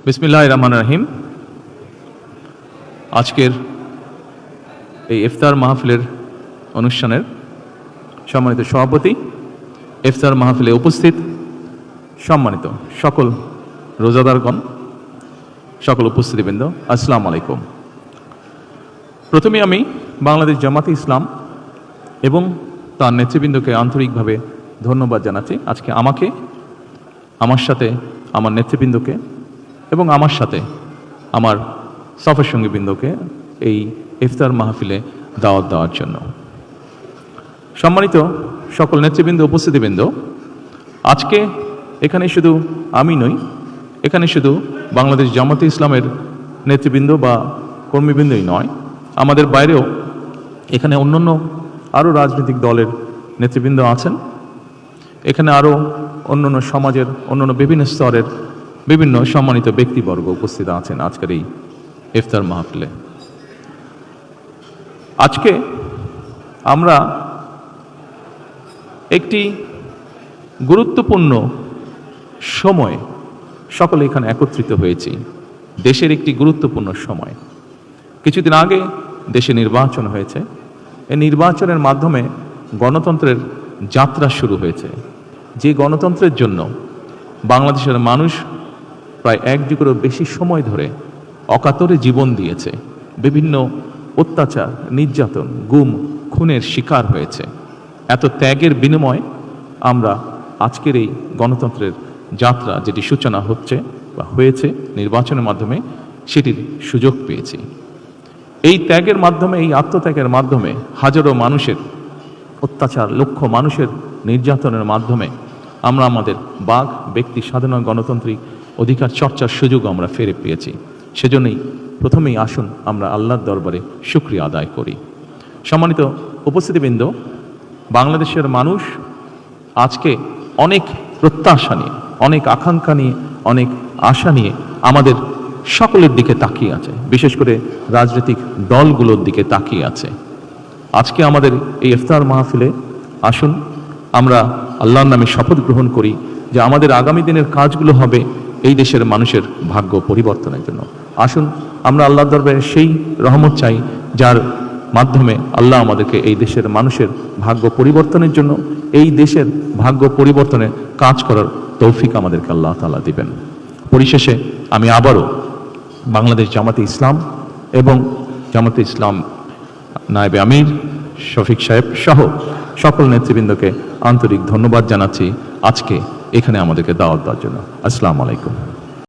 বিসমিল্লাহির রহমানির রহিম। আজকের এই ইফতার মাহফিলের অনুষ্ঠানের সম্মানিত সভাপতি, ইফতার মাহফিলে উপস্থিত সম্মানিত সকল রোজাদারগণ, সকল উপস্থিতিবৃন্দ, আসসালামু আলাইকুম। প্রথমে আমি বাংলাদেশ জামাতে ইসলাম এবং তার নেতৃবৃন্দকে আন্তরিকভাবে ধন্যবাদ জানাচ্ছি। আজকে আমাকে, আমার সাথে আমার নেতৃবৃন্দকে এবং আমার সাথে আমার সফর সঙ্গীবৃন্দকে এই ইফতার মাহফিলে দাওয়াত দেওয়ার জন্য। সম্মানিত সকল নেতৃবৃন্দ, উপস্থিতিবৃন্দ, আজকে এখানে শুধু আমি নই, এখানে শুধু বাংলাদেশ জামাতে ইসলামের নেতৃবৃন্দ বা কর্মীবৃন্দই নয়, আমাদের বাইরেও এখানে অন্যান্য আরও রাজনৈতিক দলের নেতৃবৃন্দ আছেন। এখানে আরও অন্যান্য সমাজের অন্যান্য বিভিন্ন স্তরের বিভিন্ন সম্মানিত ব্যক্তিবর্গ উপস্থিত আছেন আজকের এই ইফতার মাহফিলে। আজকে আমরা একটি গুরুত্বপূর্ণ সময় সকলে এখানে একত্রিত হয়েছি। দেশের একটি গুরুত্বপূর্ণ সময়। কিছুদিন আগে দেশে নির্বাচন হয়েছে। এই নির্বাচনের মাধ্যমে গণতন্ত্রের যাত্রা শুরু হয়েছে, যে গণতন্ত্রের জন্য বাংলাদেশের মানুষ প্রায় 1 যুগেরও বেশি সময় ধরে অকাতরে জীবন দিয়েছে, বিভিন্ন অত্যাচার, নির্যাতন, গুম, খুনের শিকার হয়েছে। এত ত্যাগের বিনিময়ে আমরা আজকের এই গণতন্ত্রের যাত্রা, যেটি সূচনা হচ্ছে বা হয়েছে নির্বাচনের মাধ্যমে, সেটির সুযোগ পেয়েছি। এই ত্যাগের মাধ্যমে, এই আত্মত্যাগের মাধ্যমে হাজারো মানুষের অত্যাচার, লক্ষ মানুষের নির্যাতনের মাধ্যমে আমরা আমাদের বাক, ব্যক্তি স্বাধীন গণতান্ত্রিক অধিকার চর্চার সুযোগ আমরা ফিরে পেয়েছি। সেজন্যই প্রথমেই আসুন আমরা আল্লাহর দরবারে শুকরিয়া আদায় করি। সম্মানিত উপস্থিতিবৃন্দ, বাংলাদেশের মানুষ আজকে অনেক প্রত্যাশা নিয়ে, অনেক আকাঙ্ক্ষা নিয়ে, অনেক আশা নিয়ে আমাদের সকলের দিকে তাকিয়ে আছে, বিশেষ করে রাজনৈতিক দলগুলোর দিকে তাকিয়ে আছে। আজকে আমাদের এই ইফতার মাহফিলে আসুন আমরা আল্লাহর নামে শপথ গ্রহণ করি যে আমাদের আগামী দিনের কাজগুলো হবে এই দেশের মানুষের ভাগ্য পরিবর্তনের জন্য। আসুন আমরা আল্লাহর দরবারে সেই রহমত চাই যার মাধ্যমে আল্লাহ আমাদেরকে এই দেশের মানুষের ভাগ্য পরিবর্তনের জন্য, এই দেশের ভাগ্য পরিবর্তনে কাজ করার তৌফিক আমাদেরকে আল্লাহ তাআলা দিবেন। পরিশেষে আমি আবারও বাংলাদেশ জামাতে ইসলাম এবং জামাতে ইসলাম নায়েবে আমির শফিক সাহেব সহ সকল নেতৃবৃন্দকে আন্তরিক ধন্যবাদ জানাচ্ছি আজকে এখানে আমাদেরকে দাওয়াত দেওয়ার জন্য। আসসালামু আলাইকুম।